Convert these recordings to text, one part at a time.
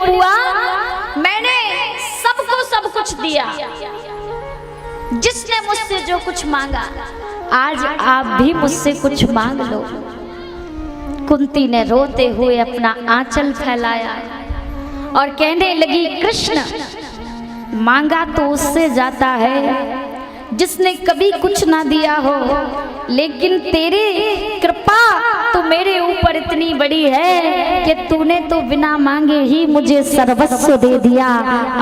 बुआ मैंने सबको सब कुछ दिया, जिसने मुझसे जो कुछ मांगा, आज आप भी मुझसे कुछ मांग लो। कुंती ने रोते हुए अपना आंचल फैलाया और कहने लगी, कृष्ण मांगा तो उससे जाता है जिसने कभी कुछ ना दिया हो, लेकिन तेरी कृपा तो मेरे ऊपर इतनी बड़ी है कि तूने तो बिना मांगे ही मुझे सर्वस्व दे दिया।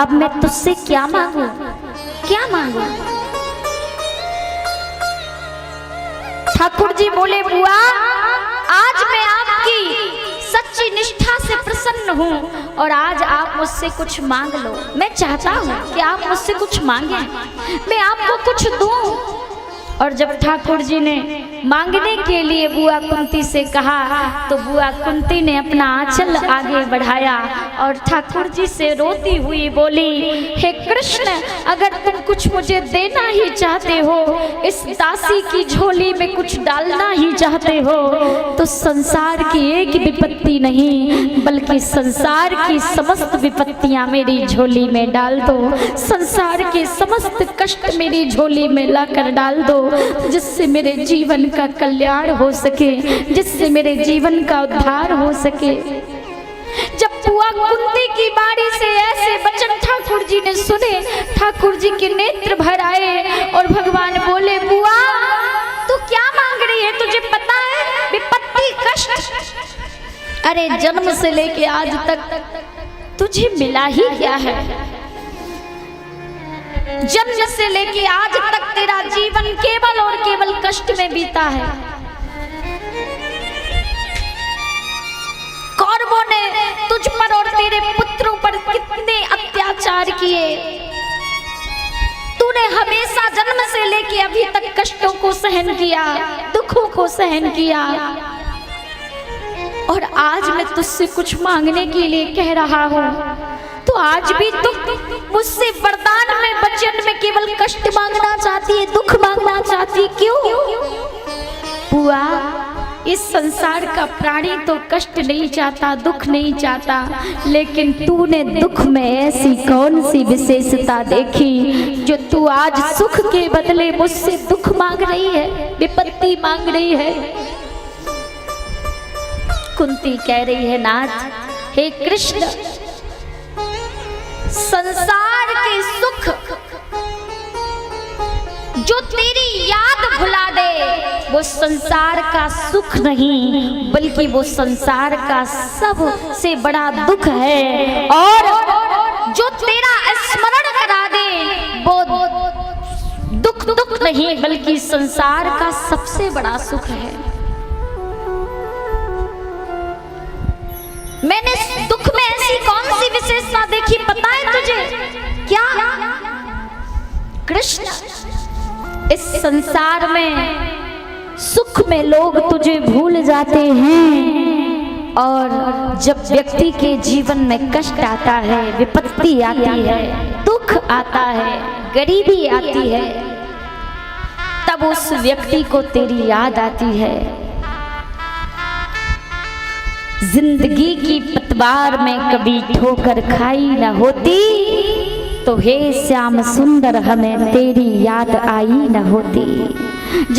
अब मैं तुझसे क्या मांगू, क्या मांगू? ठाकुर जी बोले, बुआ आज मैं आपकी सच्ची निष्ठा से प्रसन्न हूँ और आज आप मुझसे कुछ मांग लो। मैं चाहता हूँ कि आप मुझसे कुछ मांगे, मैं आपको कुछ दूँ। और जब ठाकुर जी ने मांगने के लिए बुआ कुंती से कहा तो बुआ कुंती ने अपना आंचल आगे बढ़ाया और ठाकुर जी से रोती हुई बोली, हे कृष्ण अगर तुम कुछ मुझे देना ही चाहते हो, इस दासी की झोली में कुछ डालना ही चाहते हो, तो संसार की एक विपत्ति नहीं बल्कि संसार की समस्त विपत्तियां मेरी झोली में डाल दो, संसार के समस्त कष्ट मेरी झोली में लाकर डाल दो, जिससे मेरे जीवन का कल्याण हो सके, जिससे मेरे जीवन का उद्धार हो सके। जब बुआ कुंती की बारी से ऐसे वचन ठाकुर जी ने सुने, ठाकुर जी के नेत्र भर आए और भगवान बोले, बुआ तू क्या मांग रही है, तुझे पता है विपत्ति कष्ट, अरे जन्म से लेके आज तक तुझे मिला ही क्या है? जन्म से लेके आज तक तेरा जीवन केवल और केवल कष्ट में बीता है। कौरवों ने तुझ पर और तेरे पुत्रों पर कितने अत्याचार किए, तूने हमेशा जन्म से लेके अभी तक कष्टों को सहन किया, दुखों को सहन किया, और आज मैं तुझसे कुछ मांगने के लिए कह रहा हूँ तो आज भी तुम मुझसे वरदान में वचन में केवल कष्ट मांगना चाहती है, दुख मांगना चाहती, क्यों? बुआ इस संसार का प्राणी तो कष्ट नहीं चाहता, दुख नहीं चाहता, लेकिन तूने दुख में ऐसी कौन सी विशेषता देखी जो तू आज सुख के बदले मुझसे दुख मांग रही है, विपत्ति मांग रही है? कुंती कह रही है, नाथ हे कृष्ण संसार के सुख जो तेरी याद भुला दे वो संसार का सुख नहीं बल्कि वो संसार का सबसे बड़ा दुख है, और जो तेरा स्मरण करा दे वो दुख नहीं बल्कि संसार का सबसे बड़ा सुख है। मैंने दुख में ऐसी कौन सी विशेषता देखी पता है तुझे क्या? कृष्ण इस संसार में सुख में लोग तुझे भूल जाते हैं, और जब व्यक्ति के जीवन में कष्ट आता है, विपत्ति आती है, दुख आता है, गरीबी आती है, तब उस व्यक्ति को तेरी याद आती है। जिंदगी की पतवार में कभी ठोकर खाई न होती तो हे श्याम सुंदर हमें तेरी याद आई न होती।